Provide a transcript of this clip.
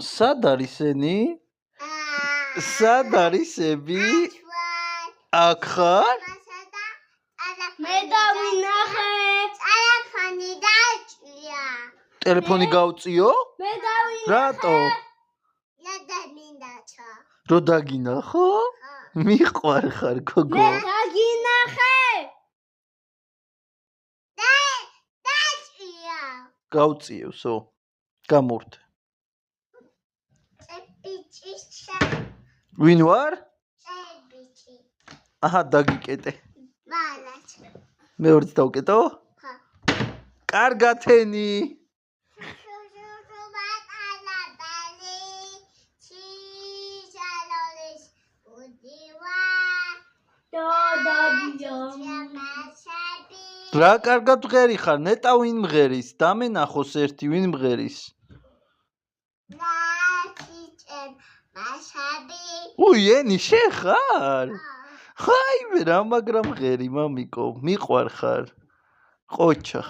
სად არის ენი? სად არის ები? აქ ხარ? მე დავინახე. ტელეფონი დაჭია. ტელეფონი გავწიო? მე დავინახე. რატო? დამინდაჩა. რო დაგინახო? მიყვარ ხარ გოგო. მე დაგინახე. დაჭია. გავწიევსო. გამორთე. წერბიჭისა. ვინ ვარ? წერბიჭი. აჰა, დაგიკეტე. მალაც. მეორეც დავკეტო? ხა. კარგად ენი. რა კარგად მღერი ხარ? ნეტა ვინ მღერის? დამენახოს ერთი ვინ მღერის? უი, ენი შეხარ? ხაიმე რა მაგრამ მღერი მამიკო, მიყვარ ხარ. ყოჩახ.